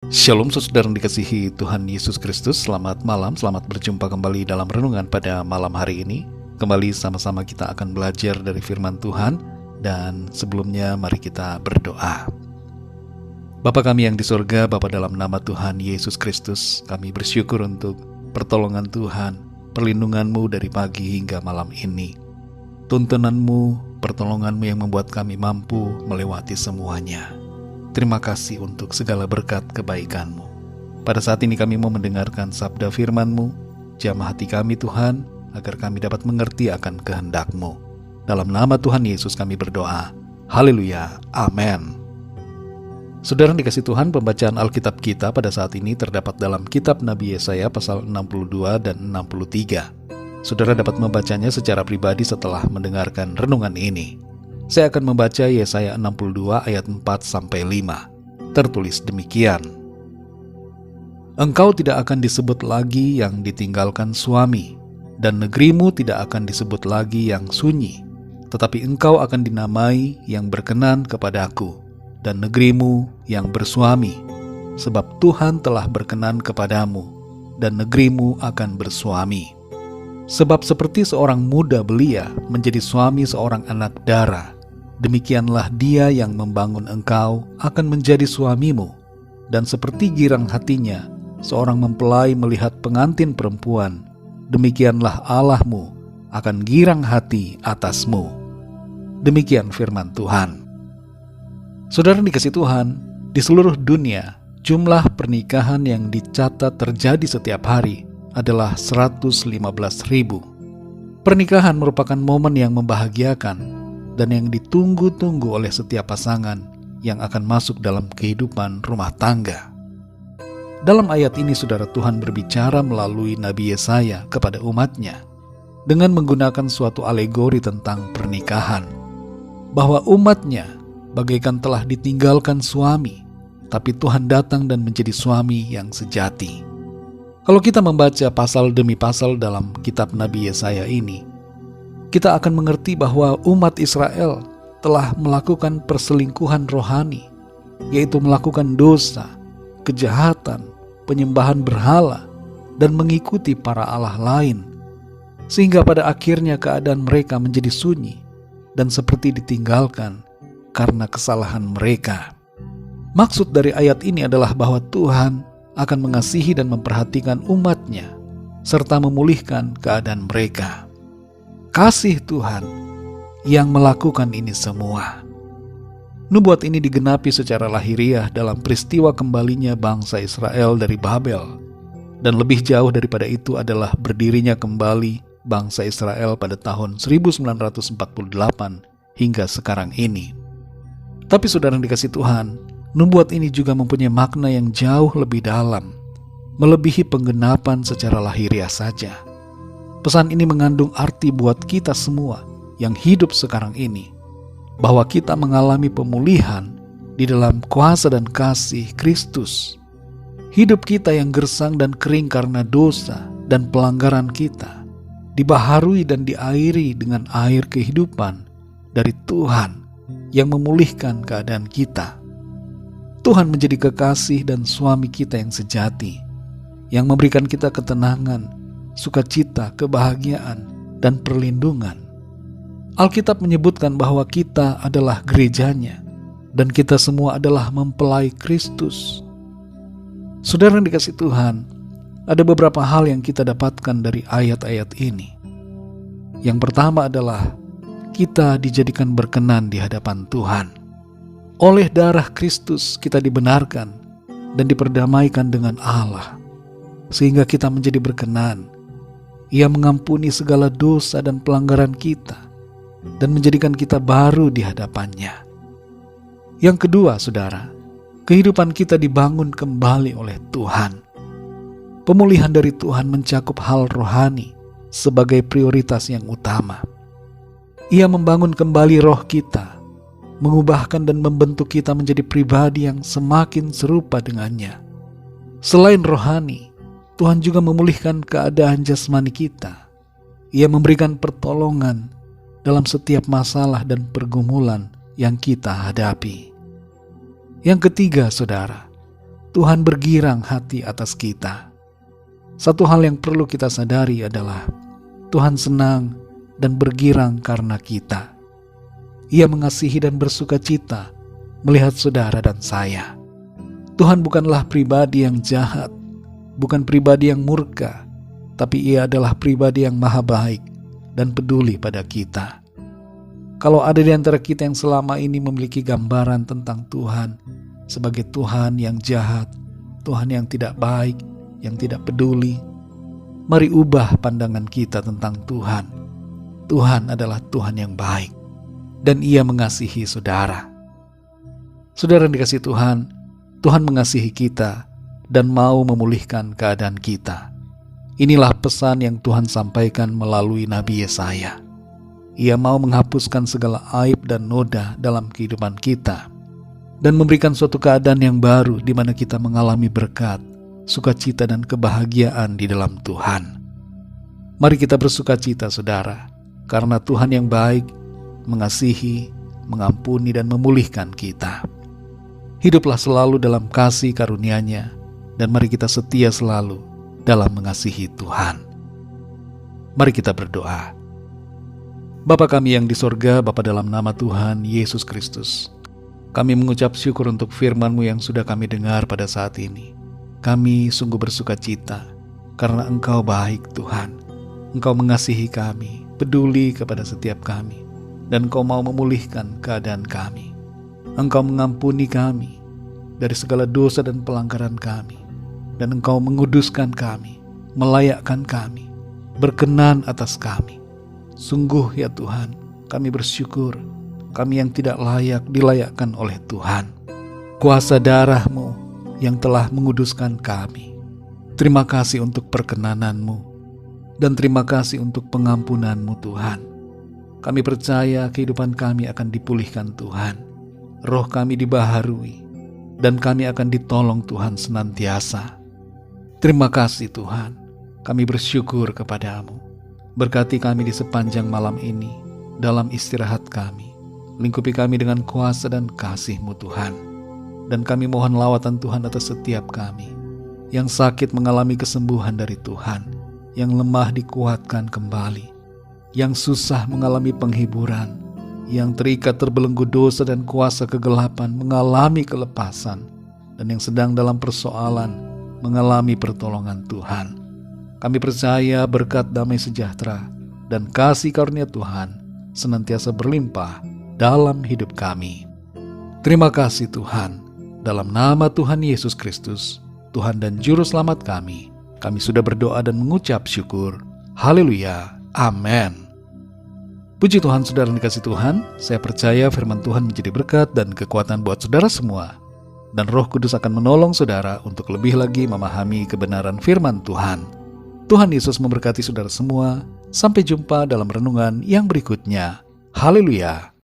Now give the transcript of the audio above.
Shalom saudara yang dikasihi Tuhan Yesus Kristus. Selamat malam, selamat berjumpa kembali dalam renungan pada malam hari ini. Kembali sama-sama kita akan belajar dari firman Tuhan. Dan sebelumnya mari kita berdoa. Bapa kami yang di surga, Bapa dalam nama Tuhan Yesus Kristus, kami bersyukur untuk pertolongan Tuhan, perlindungan-Mu dari pagi hingga malam ini. Tuntunan-Mu, pertolongan-Mu yang membuat kami mampu melewati semuanya. Terima kasih untuk segala berkat kebaikan-Mu. Pada saat ini kami mau mendengarkan sabda firman-Mu. Jamah hati kami Tuhan, agar kami dapat mengerti akan kehendak-Mu. Dalam nama Tuhan Yesus kami berdoa. Haleluya. Amin. Saudara yang dikasih Tuhan, pembacaan Alkitab kita pada saat ini terdapat dalam kitab Nabi Yesaya pasal 62 dan 63. Saudara dapat membacanya secara pribadi setelah mendengarkan renungan ini. Saya akan membaca Yesaya 62 ayat 4-5. Tertulis demikian. Engkau tidak akan disebut lagi yang ditinggalkan suami, dan negerimu tidak akan disebut lagi yang sunyi, tetapi engkau akan dinamai yang berkenan kepadaku, dan negerimu yang bersuami, sebab Tuhan telah berkenan kepadamu, dan negerimu akan bersuami. Sebab seperti seorang muda belia menjadi suami seorang anak dara, demikianlah dia yang membangun engkau akan menjadi suamimu. Dan seperti girang hatinya seorang mempelai melihat pengantin perempuan, demikianlah Allahmu akan girang hati atasmu. Demikian firman Tuhan. Saudara dikasih Tuhan, di seluruh dunia jumlah pernikahan yang dicatat terjadi setiap hari adalah 115.000. Pernikahan merupakan momen yang membahagiakan dan yang ditunggu-tunggu oleh setiap pasangan yang akan masuk dalam kehidupan rumah tangga. Dalam ayat ini saudara, Tuhan berbicara melalui Nabi Yesaya kepada umatnya dengan menggunakan suatu alegori tentang pernikahan, bahwa umatnya bagaikan telah ditinggalkan suami, tapi Tuhan datang dan menjadi suami yang sejati. Kalau kita membaca pasal demi pasal dalam kitab Nabi Yesaya ini, kita akan mengerti bahwa umat Israel telah melakukan perselingkuhan rohani, yaitu melakukan dosa, kejahatan, penyembahan berhala, dan mengikuti para allah lain, sehingga pada akhirnya keadaan mereka menjadi sunyi dan seperti ditinggalkan karena kesalahan mereka. Maksud dari ayat ini adalah bahwa Tuhan akan mengasihi dan memperhatikan umatnya, serta memulihkan keadaan mereka. Kasih Tuhan yang melakukan ini semua. Nubuat ini digenapi secara lahiriah dalam peristiwa kembalinya bangsa Israel dari Babel. Dan lebih jauh daripada itu adalah berdirinya kembali bangsa Israel pada tahun 1948 hingga sekarang ini. Tapi saudara yang dikasih Tuhan, nubuat ini juga mempunyai makna yang jauh lebih dalam, melebihi penggenapan secara lahiriah saja. Pesan ini mengandung arti buat kita semua yang hidup sekarang ini, bahwa kita mengalami pemulihan di dalam kuasa dan kasih Kristus. Hidup kita yang gersang dan kering karena dosa dan pelanggaran kita dibaharui dan diairi dengan air kehidupan dari Tuhan yang memulihkan keadaan kita. Tuhan menjadi kekasih dan suami kita yang sejati, yang memberikan kita ketenangan, sukacita, kebahagiaan, dan perlindungan. Alkitab menyebutkan bahwa kita adalah gerejanya, dan kita semua adalah mempelai Kristus. Saudara yang dikasih Tuhan, ada beberapa hal yang kita dapatkan dari ayat-ayat ini. Yang pertama adalah kita dijadikan berkenan di hadapan Tuhan. Oleh darah Kristus kita dibenarkan dan diperdamaikan dengan Allah, sehingga kita menjadi berkenan. Ia mengampuni segala dosa dan pelanggaran kita dan menjadikan kita baru di hadapannya. Yang kedua, saudara, kehidupan kita dibangun kembali oleh Tuhan. Pemulihan dari Tuhan mencakup hal rohani sebagai prioritas yang utama. Ia membangun kembali roh kita, mengubahkan dan membentuk kita menjadi pribadi yang semakin serupa dengannya. Selain rohani, Tuhan juga memulihkan keadaan jasmani kita. Ia memberikan pertolongan dalam setiap masalah dan pergumulan yang kita hadapi. Yang ketiga, saudara, Tuhan bergirang hati atas kita. Satu hal yang perlu kita sadari adalah Tuhan senang dan bergirang karena kita. Ia mengasihi dan bersuka cita melihat saudara dan saya. Tuhan bukanlah pribadi yang jahat, bukan pribadi yang murka, tapi Ia adalah pribadi yang maha baik dan peduli pada kita. Kalau ada di antara kita yang selama ini memiliki gambaran tentang Tuhan sebagai Tuhan yang jahat, Tuhan yang tidak baik, yang tidak peduli, mari ubah pandangan kita tentang Tuhan. Tuhan adalah Tuhan yang baik dan Ia mengasihi saudara. Saudara yang dikasihi Tuhan, Tuhan mengasihi kita dan mau memulihkan keadaan kita. Inilah pesan yang Tuhan sampaikan melalui Nabi Yesaya. Ia mau menghapuskan segala aib dan noda dalam kehidupan kita dan memberikan suatu keadaan yang baru di mana kita mengalami berkat, sukacita dan kebahagiaan di dalam Tuhan. Mari kita bersukacita saudara, karena Tuhan yang baik mengasihi, mengampuni dan memulihkan kita. Hiduplah selalu dalam kasih karunia-Nya dan mari kita setia selalu dalam mengasihi Tuhan. Mari kita berdoa. Bapa kami yang di sorga, Bapa dalam nama Tuhan Yesus Kristus, kami mengucap syukur untuk firman-Mu yang sudah kami dengar pada saat ini. Kami sungguh bersuka cita karena Engkau baik Tuhan. Engkau mengasihi kami, peduli kepada setiap kami, dan Engkau mau memulihkan keadaan kami. Engkau mengampuni kami dari segala dosa dan pelanggaran kami, dan Engkau menguduskan kami, melayakkan kami, berkenan atas kami. Sungguh ya Tuhan, kami bersyukur, kami yang tidak layak dilayakkan oleh Tuhan. Kuasa darah-Mu yang telah menguduskan kami. Terima kasih untuk perkenanan-Mu, dan terima kasih untuk pengampunan-Mu Tuhan. Kami percaya kehidupan kami akan dipulihkan Tuhan. Roh kami dibaharui, dan kami akan ditolong Tuhan senantiasa. Terima kasih Tuhan, kami bersyukur kepada-Mu. Berkati kami di sepanjang malam ini, dalam istirahat kami. Lingkupi kami dengan kuasa dan kasih-Mu Tuhan. Dan kami mohon lawatan Tuhan atas setiap kami. Yang sakit mengalami kesembuhan dari Tuhan. Yang lemah dikuatkan kembali. Yang susah mengalami penghiburan. Yang terikat terbelenggu dosa dan kuasa kegelapan mengalami kelepasan. Dan yang sedang dalam persoalan mengalami pertolongan Tuhan. Kami percaya berkat damai sejahtera dan kasih karunia Tuhan senantiasa berlimpah dalam hidup kami. Terima kasih Tuhan, dalam nama Tuhan Yesus Kristus, Tuhan dan Juru Selamat kami sudah berdoa dan mengucap syukur. Haleluya, amin. Puji Tuhan, saudara yang dikasihi Tuhan, saya percaya firman Tuhan menjadi berkat dan kekuatan buat saudara semua. Dan Roh Kudus akan menolong saudara untuk lebih lagi memahami kebenaran firman Tuhan. Tuhan Yesus memberkati saudara semua. Sampai jumpa dalam renungan yang berikutnya. Haleluya.